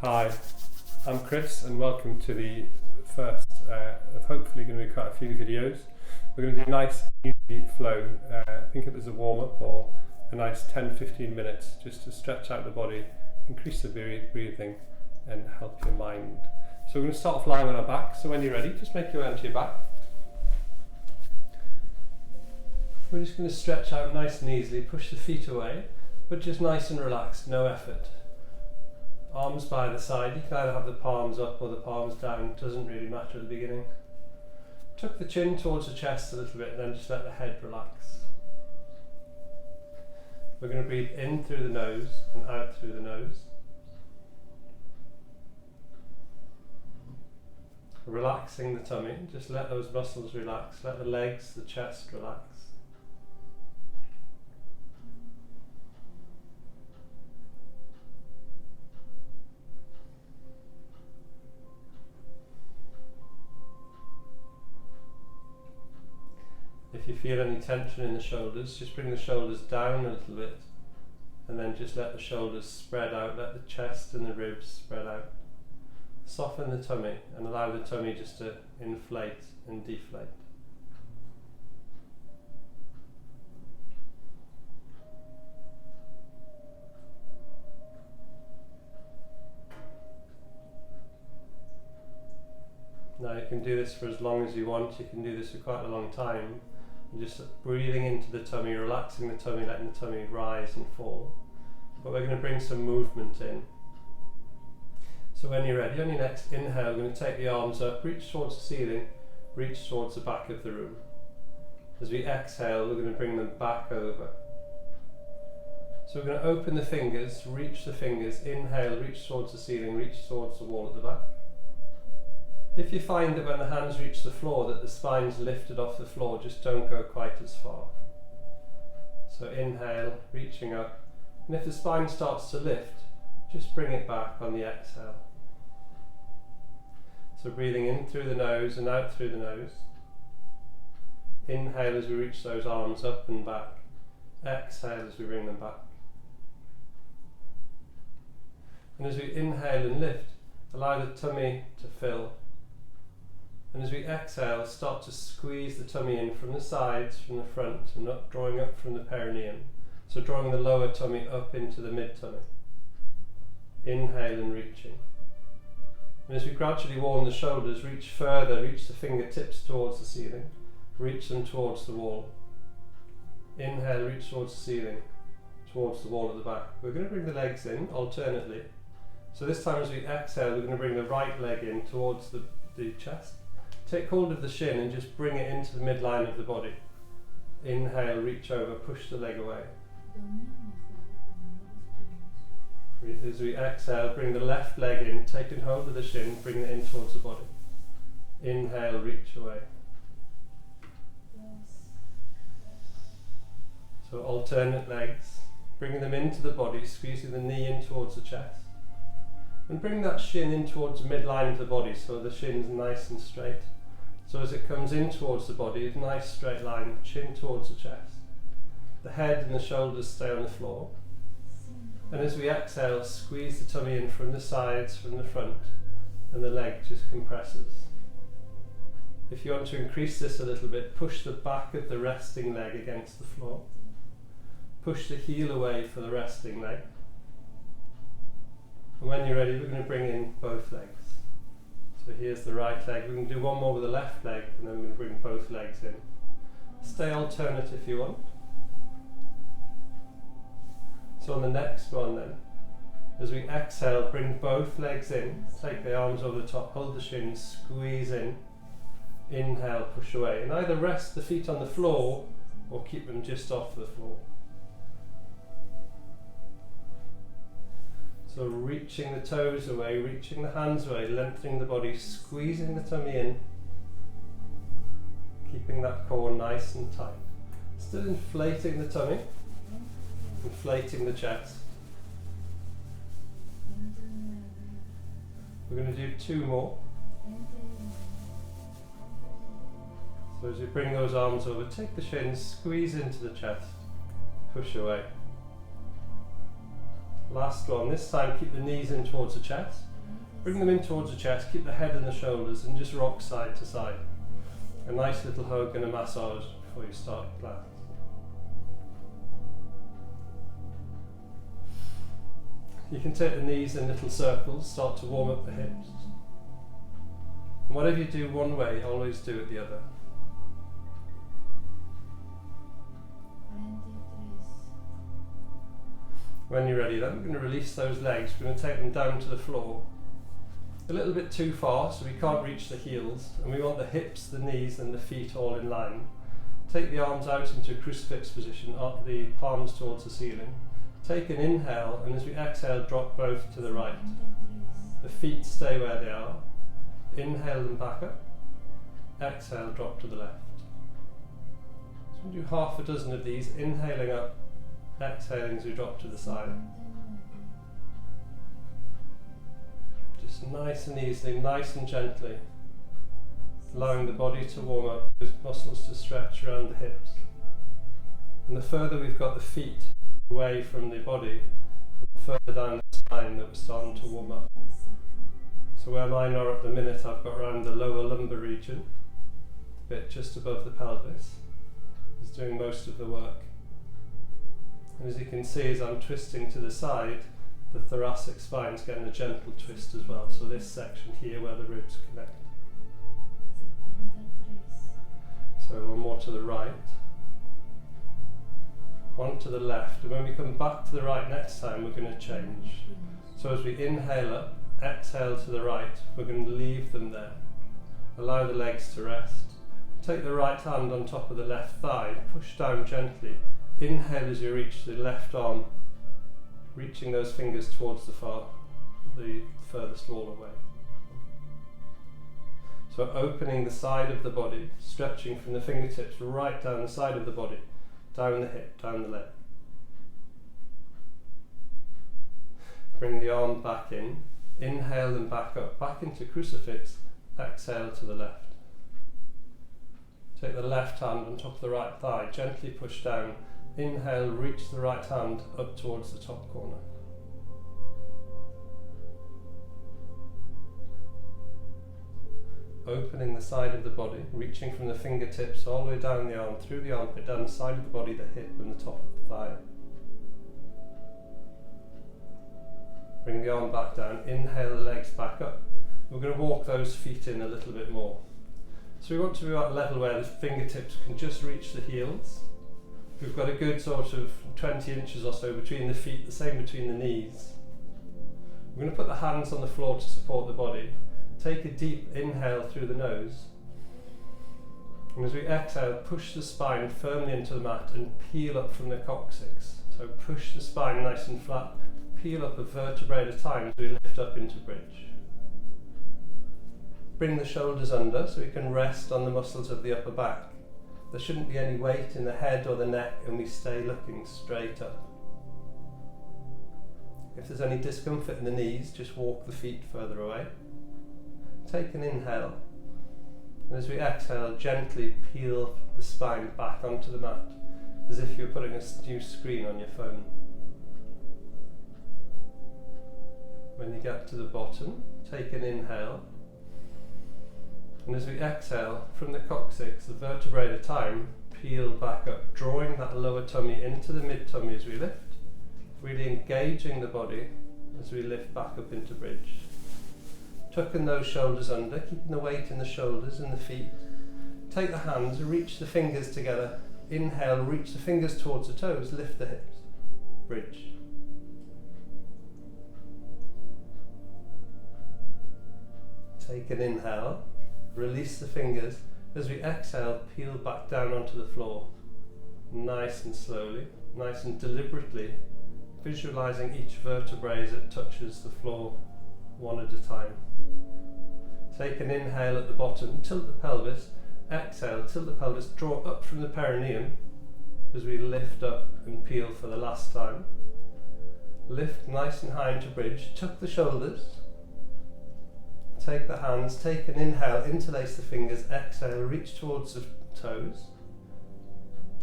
Hi, I'm Chris and welcome to the first of hopefully going to be quite a few videos. We're going to do nice easy flow, think of it as a warm-up or a nice 10-15 minutes just to stretch out the body, increase the breathing and help your mind. So we're going to start off lying on our back, so when you're ready just make your way onto your back. We're just going to stretch out nice and easily, push the feet away, but just nice and relaxed, no effort. Arms by the side, you can either have the palms up or the palms down, it doesn't really matter at the beginning. Tuck the chin towards the chest a little bit and then just let the head relax. We're going to breathe in through the nose and out through the nose. Relaxing the tummy, just let those muscles relax, let the legs, the chest relax. If you feel any tension in the shoulders, just bring the shoulders down a little bit and then just let the shoulders spread out, let the chest and the ribs spread out. Soften the tummy and allow the tummy just to inflate and deflate. Now you can do this for as long as you want, you can do this for quite a long time. Just breathing into the tummy, relaxing the tummy, letting the tummy rise and fall. But we're going to bring some movement in. So when you're ready, on your next inhale, we're going to take the arms up, reach towards the ceiling, reach towards the back of the room. As we exhale, we're going to bring them back over. So we're going to open the fingers, reach the fingers, inhale, reach towards the ceiling, reach towards the wall at the back. If you find that when the hands reach the floor that the spine's lifted off the floor, just don't go quite as far. So inhale, reaching up, and if the spine starts to lift, just bring it back on the exhale. So breathing in through the nose and out through the nose. Inhale as we reach those arms up and back. Exhale as we bring them back. And as we inhale and lift, allow the tummy to fill. And as we exhale, start to squeeze the tummy in from the sides, from the front, and not drawing up from the perineum. So drawing the lower tummy up into the mid-tummy. Inhale and reaching. And as we gradually warm the shoulders, reach further, reach the fingertips towards the ceiling. Reach them towards the wall. Inhale, reach towards the ceiling, towards the wall at the back. We're going to bring the legs in alternately. So this time as we exhale, we're going to bring the right leg in towards the chest. Take hold of the shin and just bring it into the midline of the body. Inhale, reach over, push the leg away. As we exhale, bring the left leg in, taking hold of the shin, bring it in towards the body. Inhale, reach away. So alternate legs, bringing them into the body, squeezing the knee in towards the chest. And bring that shin in towards the midline of the body so the shin's nice and straight. So as it comes in towards the body, a nice straight line, chin towards the chest. The head and the shoulders stay on the floor. And as we exhale, squeeze the tummy in from the sides, from the front, and the leg just compresses. If you want to increase this a little bit, push the back of the resting leg against the floor. Push the heel away for the resting leg. And when you're ready, we're going to bring in both legs. So here's the right leg. We're going to do one more with the left leg, and then we're going to bring both legs in. Stay alternate if you want. So on the next one then, as we exhale, bring both legs in, take the arms over the top, hold the shins, squeeze in, inhale, push away, and either rest the feet on the floor or keep them just off the floor. So reaching the toes away, reaching the hands away, lengthening the body, squeezing the tummy in, keeping that core nice and tight. Still inflating the tummy, inflating the chest. We're going to do two more. So as you bring those arms over, take the shins, squeeze into the chest, push away. Last one. This time keep the knees in towards the chest. Bring them in towards the chest, keep the head and the shoulders, and just rock side to side. A nice little hug and a massage before you start your class. You can take the knees in little circles, start to warm up the hips. And whatever you do one way, always do it the other. When you're ready, then we're going to release those legs. We're going to take them down to the floor. A little bit too far, so we can't reach the heels, and we want the hips, the knees and the feet all in line. Take the arms out into a crucifix position, up the palms towards the ceiling. Take an inhale, and as we exhale, drop both to the right. The feet stay where they are. Inhale them back up. Exhale, drop to the left. So we'll do half a dozen of these, inhaling up, exhaling as we drop to the side. Just nice and easily, nice and gently, allowing the body to warm up, those muscles to stretch around the hips. And the further we've got the feet away from the body, the further down the spine that we're starting to warm up. So where mine are at the minute, I've got around the lower lumbar region, a bit just above the pelvis, is doing most of the work. And as you can see, as I'm twisting to the side, the thoracic spine is getting a gentle twist as well. So this section here where the ribs connect. So one more to the right, one to the left, and when we come back to the right next time, we're going to change. So as we inhale up, exhale to the right, we're going to leave them there. Allow the legs to rest. Take the right hand on top of the left thigh, push down gently. Inhale as you reach the left arm, reaching those fingers towards the furthest wall away. So opening the side of the body, stretching from the fingertips right down the side of the body, down the hip, down the leg. Bring the arm back in, inhale and back up, back into crucifix, exhale to the left. Take the left hand on top of the right thigh, gently push down, inhale, reach the right hand up towards the top corner. Opening the side of the body, reaching from the fingertips all the way down the arm, through the armpit, down the side of the body, the hip and the top of the thigh. Bring the arm back down, inhale the legs back up. We're going to walk those feet in a little bit more. So we want to be at a level where the fingertips can just reach the heels. We've got a good sort of 20 inches or so between the feet, the same between the knees. We're going to put the hands on the floor to support the body. Take a deep inhale through the nose. And as we exhale, push the spine firmly into the mat and peel up from the coccyx. So push the spine nice and flat, peel up a vertebrae at a time as we lift up into bridge. Bring the shoulders under so we can rest on the muscles of the upper back. There shouldn't be any weight in the head or the neck, and we stay looking straight up. If there's any discomfort in the knees, just walk the feet further away. Take an inhale, and as we exhale, gently peel the spine back onto the mat, as if you're putting a new screen on your phone. When you get to the bottom, take an inhale, and as we exhale, from the coccyx, the vertebrae at a time, peel back up, drawing that lower tummy into the mid-tummy as we lift, really engaging the body as we lift back up into bridge. Tucking those shoulders under, keeping the weight in the shoulders and the feet. Take the hands, reach the fingers together. Inhale, reach the fingers towards the toes, lift the hips. Bridge. Take an inhale, release the fingers. As we exhale, peel back down onto the floor. Nice and slowly, nice and deliberately, visualizing each vertebrae as it touches the floor one at a time. Take an inhale at the bottom, tilt the pelvis. Exhale, tilt the pelvis, draw up from the perineum as we lift up and peel for the last time. Lift nice and high into bridge, tuck the shoulders. Take the hands, take an inhale, interlace the fingers, exhale, reach towards the toes.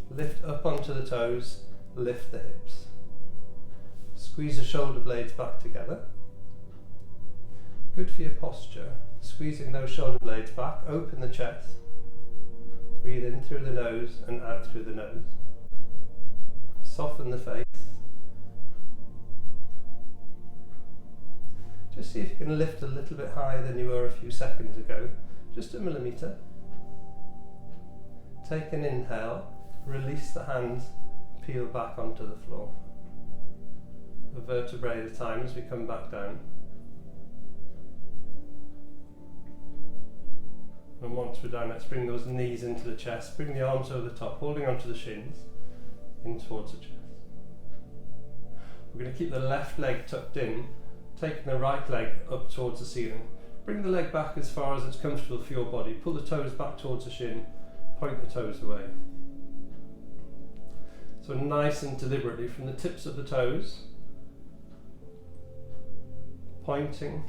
Lift up onto the toes, lift the hips. Squeeze the shoulder blades back together. Good for your posture. Squeezing those shoulder blades back, open the chest. Breathe in through the nose and out through the nose. Soften the face. Just see if you can lift a little bit higher than you were a few seconds ago, just a millimetre. Take an inhale, release the hands, peel back onto the floor. A vertebrae at a time as we come back down. And once we're down, let's bring those knees into the chest, bring the arms over the top, holding onto the shins, in towards the chest. We're going to keep the left leg tucked in, taking the right leg up towards the ceiling. Bring the leg back as far as it's comfortable for your body. Pull the toes back towards the shin, point the toes away. So nice and deliberately from the tips of the toes, pointing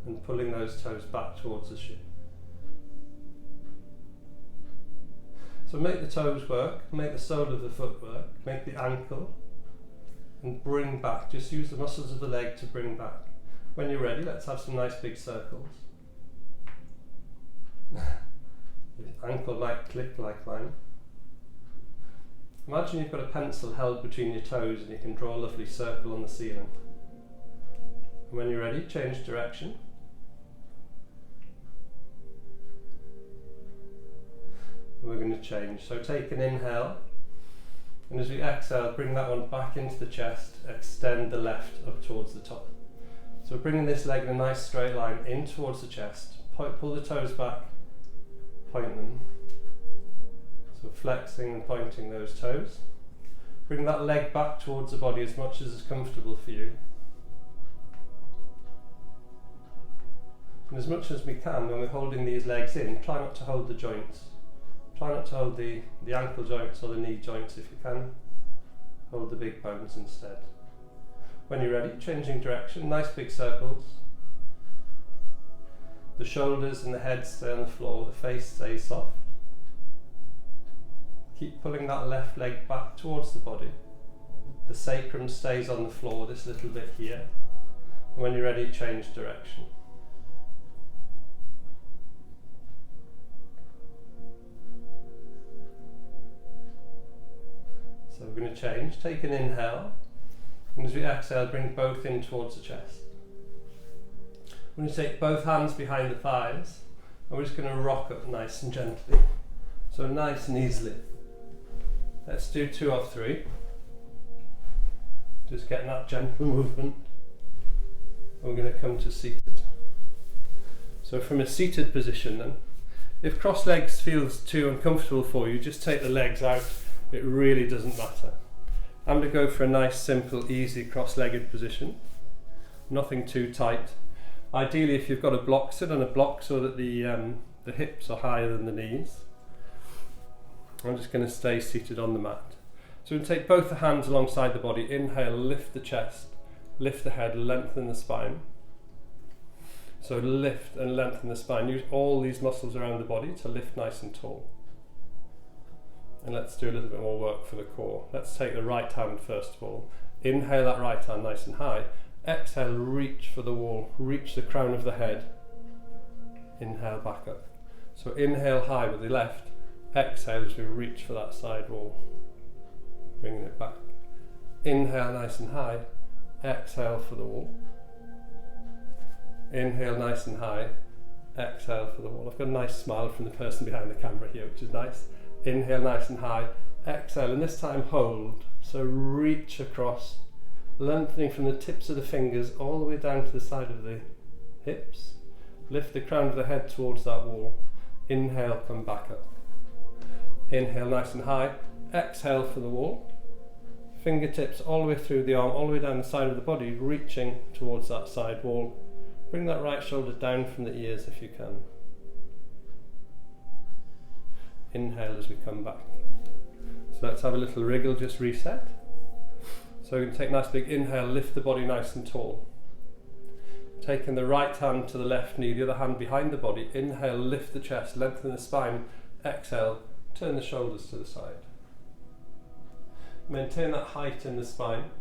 and pulling those toes back towards the shin. So make the toes work, make the sole of the foot work, make the ankle, and bring back. Just use the muscles of the leg to bring back. When you're ready, let's have some nice big circles. The ankle might click like mine. Imagine you've got a pencil held between your toes and you can draw a lovely circle on the ceiling. And when you're ready, change direction. And we're going to change. So take an inhale, and as we exhale, bring that one back into the chest, extend the left up towards the top. So we're bringing this leg in a nice straight line in towards the chest. Pull the toes back, point them. So flexing and pointing those toes. Bring that leg back towards the body as much as is comfortable for you. And as much as we can, when we're holding these legs in, try not to hold the joints. Try not to hold the ankle joints or the knee joints if you can. Hold the big bones instead. When you're ready, changing direction, nice big circles. The shoulders and the head stay on the floor, the face stays soft. Keep pulling that left leg back towards the body. The sacrum stays on the floor, this little bit here. And when you're ready, change direction. So we're going to change. Take an inhale, and as we exhale, bring both in towards the chest. We're going to take both hands behind the thighs, and we're just going to rock up nice and gently. So nice and easily. Let's do 2 or 3. Just getting that gentle movement. And we're going to come to seated. So from a seated position then, if cross legs feels too uncomfortable for you, just take the legs out. It really doesn't matter. I'm going to go for a nice, simple, easy cross-legged position. Nothing too tight. Ideally, if you've got a block, sit on a block so that the hips are higher than the knees. I'm just going to stay seated on the mat. So we're going to take both the hands alongside the body. Inhale, lift the chest, lift the head, lengthen the spine. So lift and lengthen the spine. Use all these muscles around the body to lift nice and tall. And let's do a little bit more work for the core. Let's take the right hand first of all. Inhale that right hand nice and high. Exhale, reach for the wall. Reach the crown of the head. Inhale, back up. So inhale high with the left. Exhale as we reach for that side wall. Bringing it back. Inhale nice and high. Exhale for the wall. Inhale nice and high. Exhale for the wall. I've got a nice smile from the person behind the camera here, which is nice. Inhale nice and high, exhale, and this time hold. So reach across, lengthening from the tips of the fingers all the way down to the side of the hips. Lift the crown of the head towards that wall. Inhale, come back up. Inhale nice and high, exhale for the wall. Fingertips all the way through the arm, all the way down the side of the body, reaching towards that side wall. Bring that right shoulder down from the ears if you can. Inhale as we come back. So let's have a little wriggle, just reset. So we're going to take a nice big inhale, lift the body nice and tall. Taking the right hand to the left knee, the other hand behind the body. Inhale, lift the chest, lengthen the spine. Exhale, turn the shoulders to the side. Maintain that height in the spine.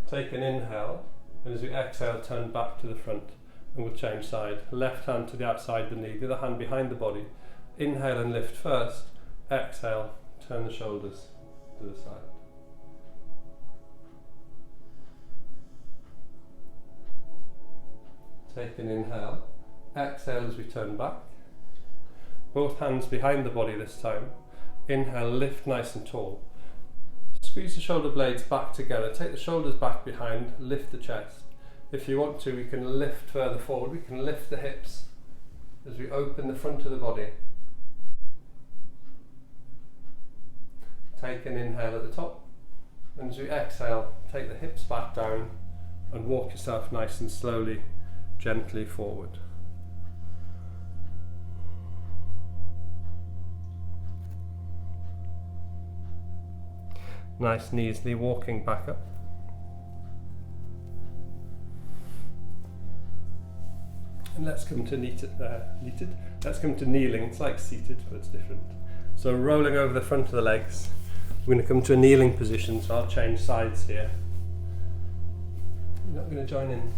Take an inhale, and as we exhale, turn back to the front, and we'll change side. Left hand to the outside the knee, the other hand behind the body. Inhale and lift first. Exhale, turn the shoulders to the side. Take an inhale. Exhale as we turn back. Both hands behind the body this time. Inhale, lift nice and tall. Squeeze the shoulder blades back together. Take the shoulders back behind, lift the chest. If you want to, we can lift further forward. We can lift the hips as we open the front of the body. Take an inhale at the top. And as we exhale, take the hips back down and walk yourself nice and slowly, gently forward. Nice and easily walking back up. And let's come to Let's come to kneeling. It's like seated, but it's different. So rolling over the front of the legs. We're going to come to a kneeling position, so I'll change sides here. You're not going to join in.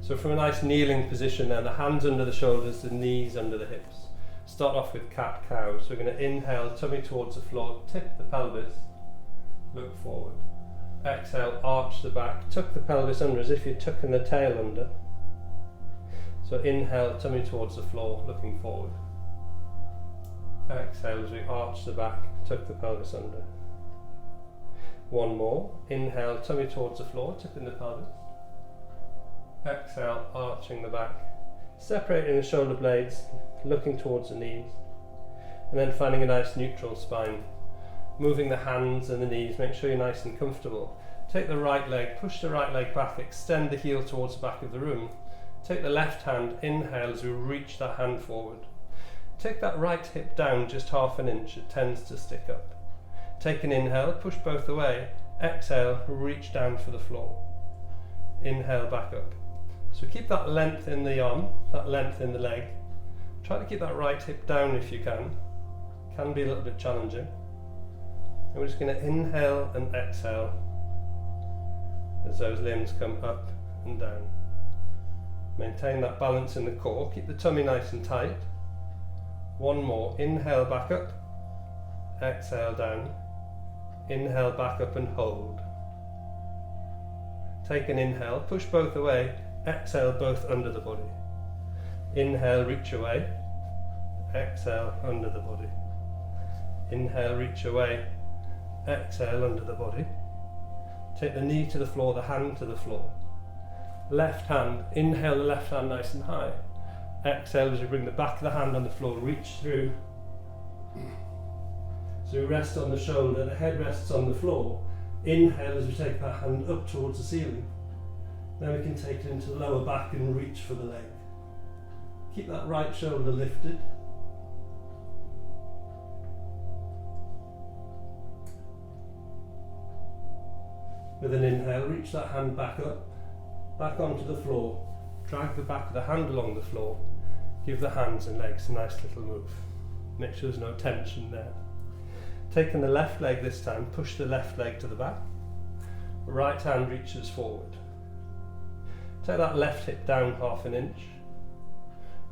So from a nice kneeling position then, the hands under the shoulders, the knees under the hips. Start off with cat-cow. So we're going to inhale, tummy towards the floor, tip the pelvis, look forward. Exhale, arch the back, tuck the pelvis under as if you're tucking the tail under. So inhale, tummy towards the floor, looking forward. Exhale as we arch the back, tuck the pelvis under. One more. Inhale, tummy towards the floor, tipping the pelvis. Exhale, arching the back, separating the shoulder blades, looking towards the knees, and then finding a nice neutral spine. Moving the hands and the knees, make sure you're nice and comfortable. Take the right leg, push the right leg back, extend the heel towards the back of the room. Take the left hand, inhale as we reach that hand forward. Take that right hip down just half an inch, it tends to stick up. Take an inhale, push both away. Exhale, reach down for the floor. Inhale, back up. So keep that length in the arm, that length in the leg. Try to keep that right hip down if you can. Can be a little bit challenging. And we're just going to inhale and exhale as those limbs come up and down. Maintain that balance in the core. Keep the tummy nice and tight. One more. Inhale, back up. Exhale, down. Inhale, back up and hold. Take an inhale, push both away. Exhale, both under the body. Inhale, reach away. Exhale, under the body. Inhale, reach away. Exhale, under the body. Take the knee to the floor, the hand to the floor. Left hand, inhale the left hand nice and high. Exhale as you bring the back of the hand on the floor, reach through. So we rest on the shoulder, the head rests on the floor. Inhale as we take that hand up towards the ceiling. Then we can take it into the lower back and reach for the leg. Keep that right shoulder lifted. With an inhale, reach that hand back up, back onto the floor. Drag the back of the hand along the floor. Give the hands and legs a nice little move. Make sure there's no tension there. Taking the left leg this time, push the left leg to the back. Right hand reaches forward. Take that left hip down half an inch.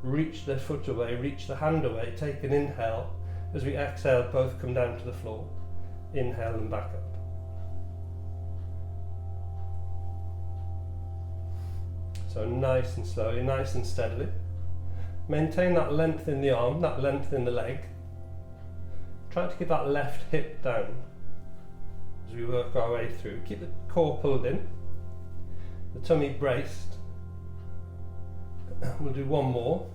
Reach the foot away, reach the hand away. Take an inhale. As we exhale, both come down to the floor. Inhale and back up. So nice and slowly, nice and steadily. Maintain that length in the arm, that length in the leg. Try to keep that left hip down as we work our way through. Keep the core pulled in, the tummy braced. We'll do one more.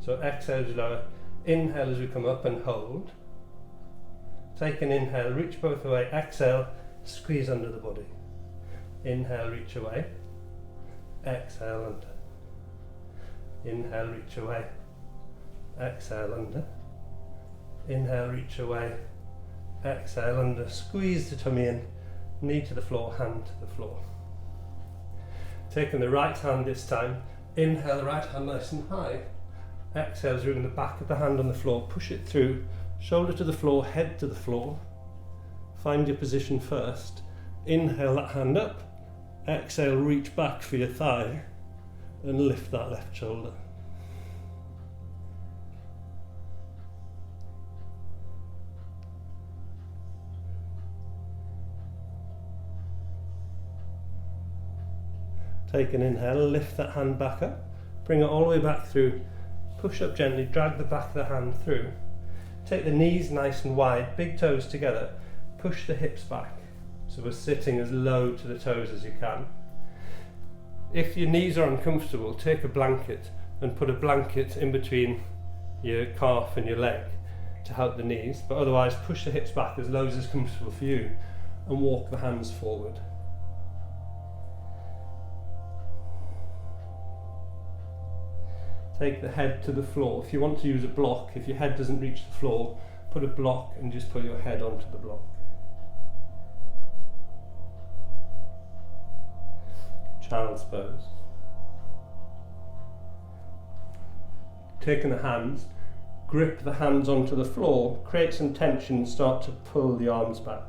So exhale as you lower, inhale as we come up and hold. Take an inhale, reach both away, exhale, squeeze under the body. Inhale, reach away. Exhale, under. Inhale, reach away. Exhale, under. Inhale, reach away. Exhale, under. Squeeze the tummy in. Knee to the floor, hand to the floor. Taking the right hand this time. Inhale, the right hand nice and high. Exhale, as you bring the back of the hand on the floor. Push it through. Shoulder to the floor, head to the floor. Find your position first. Inhale that hand up, exhale, reach back for your thigh and lift that left shoulder. Take an inhale, lift that hand back up, bring it all the way back through, push up gently, drag the back of the hand through. Take the knees nice and wide, big toes together, push the hips back. So we're sitting as low to the toes as you can. If your knees are uncomfortable, take a blanket and put a blanket in between your calf and your leg to help the knees, but otherwise push the hips back as low as is comfortable for you and walk the hands forward. Take the head to the floor. If you want to use a block, if your head doesn't reach the floor, put a block and just put your head onto the block. Child's pose. Taking the hands, grip the hands onto the floor, create some tension, start to pull the arms back.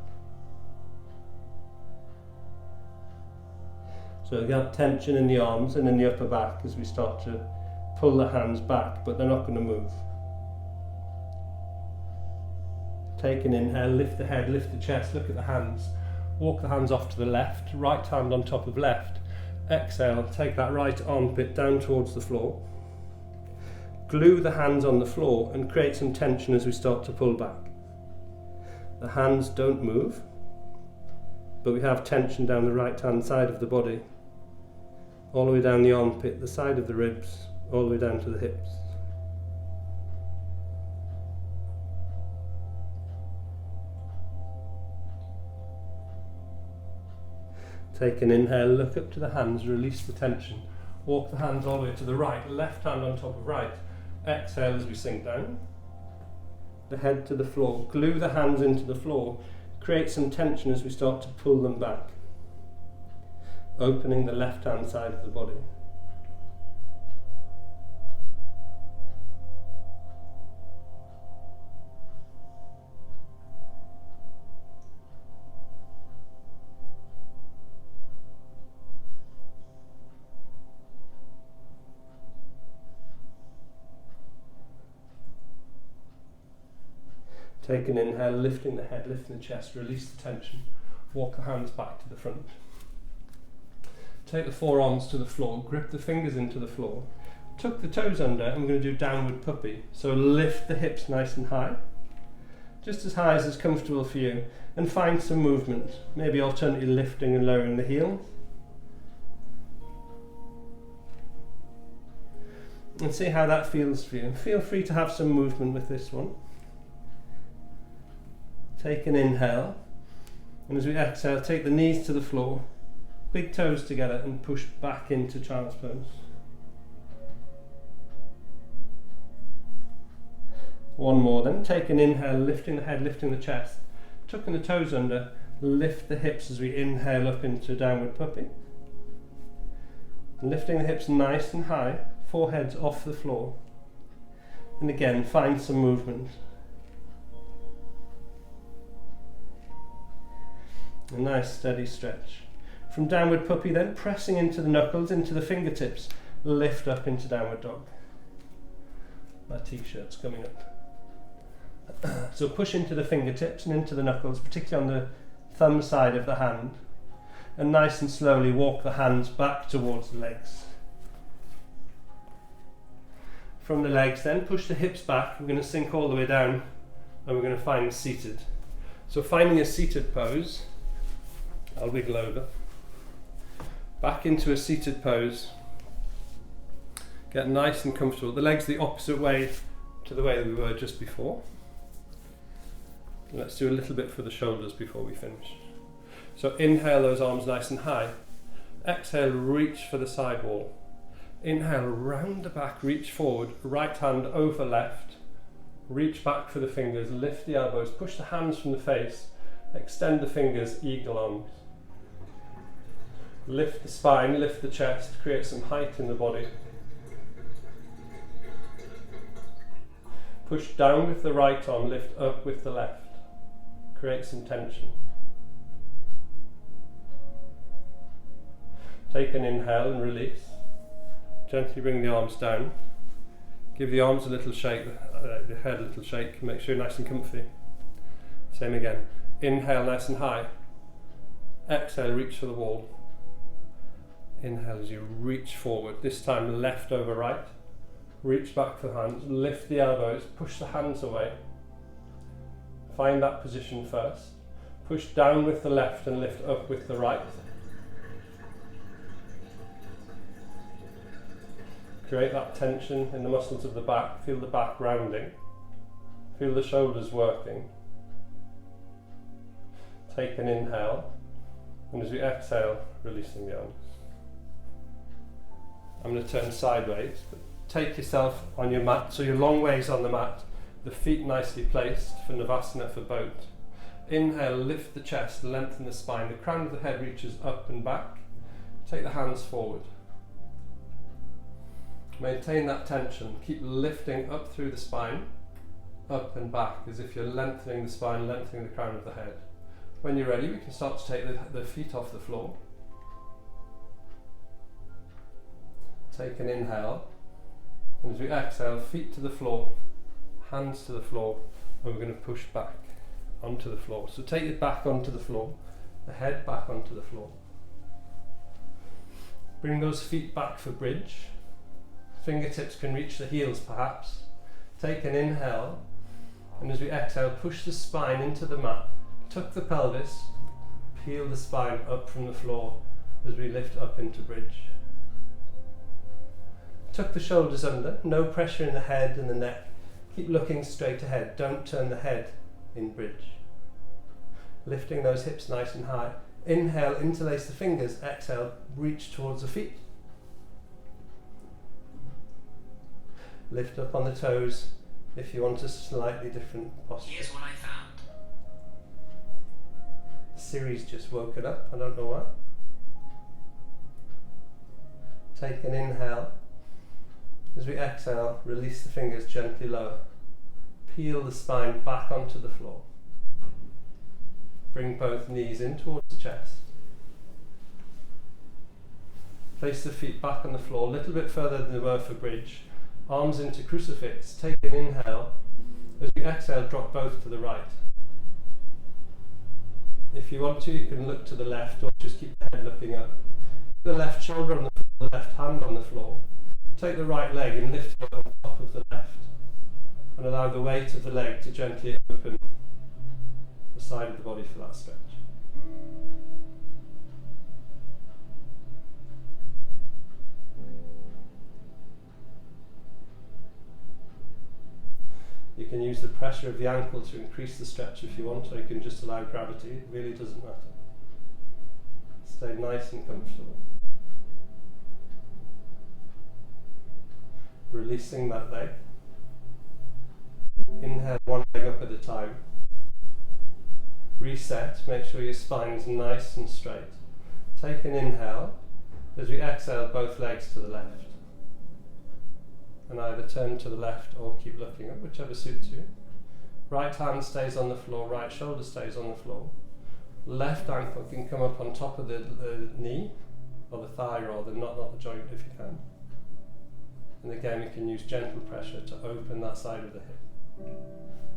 So you have tension in the arms and in the upper back as we start to pull the hands back, but they're not going to move. Take an inhale, lift the head, lift the chest, look at the hands. Walk the hands off to the left, right hand on top of left. Exhale, take that right armpit down towards the floor. Glue the hands on the floor and create some tension as we start to pull back. The hands don't move, but we have tension down the right hand side of the body, all the way down the armpit, the side of the ribs, all the way down to the hips. Take an inhale, look up to the hands, release the tension. Walk the hands all the way to the right, left hand on top of right. Exhale as we sink down. The head to the floor, glue the hands into the floor. Create some tension as we start to pull them back. Opening the left hand side of the body. Take an inhale, lifting the head, lifting the chest, release the tension. Walk the hands back to the front. Take the forearms to the floor, grip the fingers into the floor. Tuck the toes under, and we're going to do downward puppy. So lift the hips nice and high, just as high as is comfortable for you, and find some movement. Maybe alternately lifting and lowering the heels. And see how that feels for you. Feel free to have some movement with this one. Take an inhale, and as we exhale, take the knees to the floor, big toes together, and push back into child's pose. One more then. Take an inhale, lifting the head, lifting the chest, tucking the toes under, lift the hips as we inhale up into downward puppy. Lifting the hips nice and high, foreheads off the floor. And again, find some movement. A nice steady stretch. From downward puppy then, pressing into the knuckles, into the fingertips, lift up into downward dog. My t-shirt's coming up. So push into the fingertips and into the knuckles, particularly on the thumb side of the hand, and nice and slowly walk the hands back towards the legs. From the legs then, push the hips back. We're going to sink all the way down, and we're going to find seated. So finding a seated pose, I'll wiggle over. Back into a seated pose. Get nice and comfortable. The legs the opposite way to the way that we were just before. Let's do a little bit for the shoulders before we finish. So inhale those arms nice and high. Exhale, reach for the side wall. Inhale, round the back, reach forward. Right hand over left. Reach back for the fingers, lift the elbows, push the hands from the face. Extend the fingers, eagle arms. Lift the spine, lift the chest, create some height in the body. Push down with the right arm, lift up with the left. Create some tension. Take an inhale and release. Gently bring the arms down. Give the arms a little shake, the head a little shake. Make sure you're nice and comfy. Same again. Inhale nice and high. Exhale, reach for the wall. Inhale as you reach forward. This time left over right. Reach back for the hands. Lift the elbows. Push the hands away. Find that position first. Push down with the left and lift up with the right. Create that tension in the muscles of the back. Feel the back rounding. Feel the shoulders working. Take an inhale, and as we exhale, releasing the arms. I'm going to turn sideways, but take yourself on your mat, so you're long ways on the mat, the feet nicely placed for Navasana for boat. Inhale, lift the chest, lengthen the spine, the crown of the head reaches up and back. Take the hands forward. Maintain that tension, keep lifting up through the spine, up and back, as if you're lengthening the spine, lengthening the crown of the head. When you're ready, we can start to take the feet off the floor. Take an inhale, and as we exhale, feet to the floor, hands to the floor, and we're going to push back onto the floor. So take it back onto the floor, the head back onto the floor. Bring those feet back for bridge. Fingertips can reach the heels perhaps. Take an inhale, and as we exhale, push the spine into the mat. Tuck the pelvis, peel the spine up from the floor as we lift up into bridge. Tuck the shoulders under, no pressure in the head and the neck. Keep looking straight ahead, don't turn the head in bridge. Lifting those hips nice and high. Inhale, interlace the fingers, exhale, reach towards the feet. Lift up on the toes if you want a slightly different posture. Here's what I found. Siri's just woken up, I don't know why. Take an inhale. As we exhale, release the fingers gently lower. Peel the spine back onto the floor. Bring both knees in towards the chest. Place the feet back on the floor, a little bit further than they were for bridge. Arms into crucifix. Take an inhale. As we exhale, drop both to the right. If you want to, you can look to the left or just keep the head looking up. The left shoulder on the floor, the left hand on the floor. Take the right leg and lift it on top of the left. And allow the weight of the leg to gently open the side of the body for that stretch. You can use the pressure of the ankle to increase the stretch if you want, or you can just allow gravity. It really doesn't matter. Stay nice and comfortable. Releasing that leg. Inhale one leg up at a time. Reset, make sure your spine is nice and straight. Take an inhale. As we exhale, both legs to the left. And either turn to the left or keep looking up, whichever suits you. Right hand stays on the floor, right shoulder stays on the floor. Left ankle can come up on top of the knee, or the thigh rather, not the joint if you can. And again, you can use gentle pressure to open that side of the hip.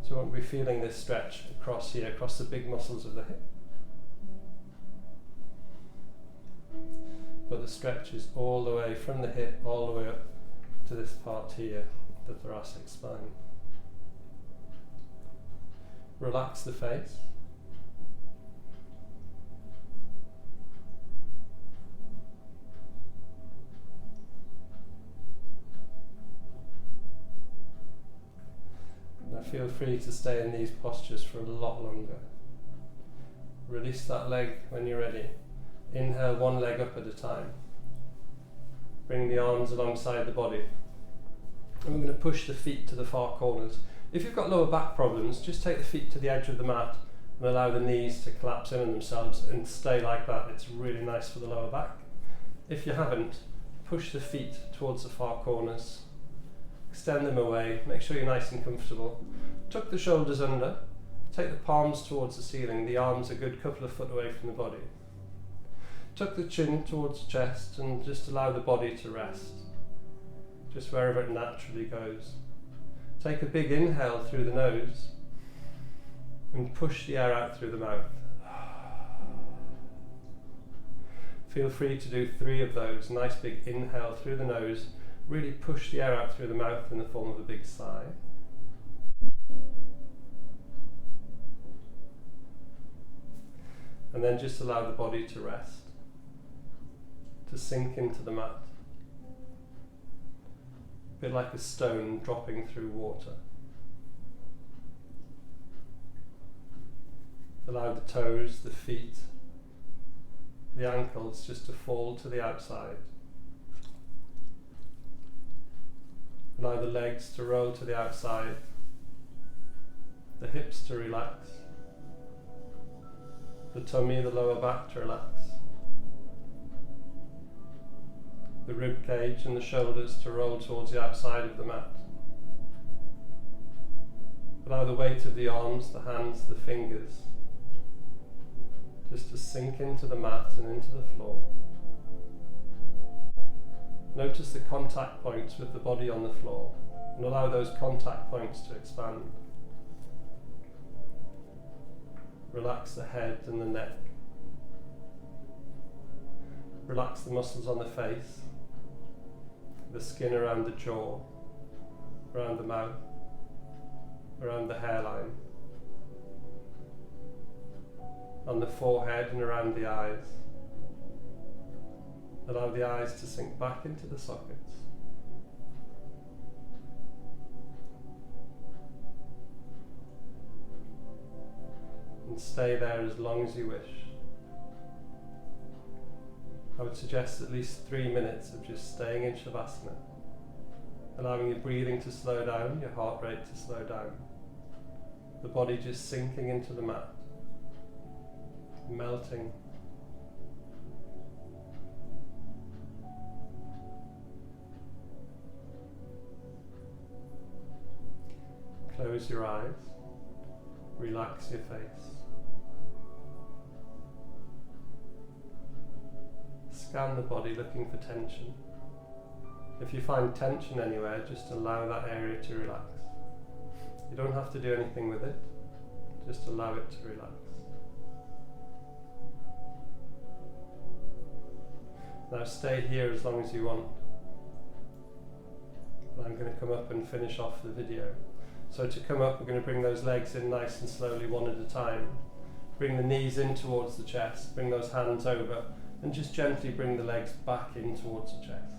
So we won't be feeling this stretch across here, across the big muscles of the hip. But the stretch is all the way from the hip, all the way up to this part here, the thoracic spine. Relax the face. Now feel free to stay in these postures for a lot longer. Release that leg when you're ready. Inhale one leg up at a time. Bring the arms alongside the body. And we're going to push the feet to the far corners. If you've got lower back problems, just take the feet to the edge of the mat and allow the knees to collapse in on themselves and stay like that. It's really nice for the lower back. If you haven't, push the feet towards the far corners. Extend them away. Make sure you're nice and comfortable. Tuck the shoulders under. Take the palms towards the ceiling. The arms a good couple of foot away from the body. tuck the chin towards the chest and just allow the body to rest, just wherever it naturally goes. Take a big inhale through the nose and push the air out through the mouth. Feel free to do 3 of those. Nice big inhale through the nose, really push the air out through the mouth in the form of a big sigh. And then just allow the body to rest, to sink into the mat. A bit like a stone dropping through water. Allow the toes, the feet, the ankles just to fall to the outside. Allow the legs to roll to the outside, the hips to relax, the tummy, the lower back to relax, the rib cage and the shoulders to roll towards the outside of the mat. Allow the weight of the arms, the hands, the fingers just to sink into the mat and into the floor. Notice the contact points with the body on the floor and allow those contact points to expand. Relax the head and the neck. Relax the muscles on the face, the skin around the jaw, around the mouth, around the hairline, on the forehead and around the eyes. Allow the eyes to sink back into the sockets. And stay there as long as you wish. I would suggest at least 3 minutes of just staying in Shavasana, allowing your breathing to slow down, your heart rate to slow down, the body just sinking into the mat, melting. Close your eyes, relax your face. Scan the body looking for tension. If you find tension anywhere, just allow that area to relax. You don't have to do anything with it, just allow it to relax. Now stay here as long as you want. I'm going to come up and finish off the video. So to come up, we're going to bring those legs in nice and slowly, one at a time. Bring the knees in towards the chest, bring those hands over, and just gently bring the legs back in towards the chest.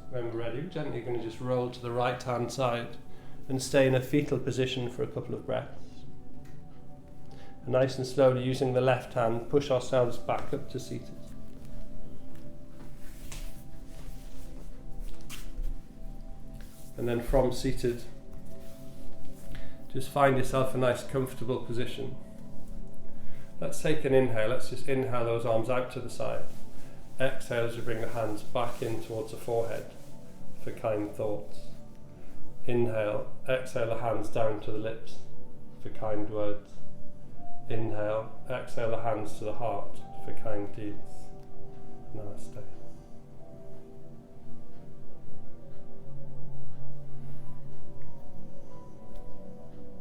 When we're ready, we're gently going to just roll to the right hand side and stay in a fetal position for a couple of breaths. And nice and slowly, using the left hand, push ourselves back up to seated. And then from seated, just find yourself a nice comfortable position. Let's take an inhale. Let's just inhale those arms out to the side. Exhale as you bring the hands back in towards the forehead for kind thoughts. Inhale, exhale the hands down to the lips for kind words. Inhale, exhale the hands to the heart for kind deeds. Namaste.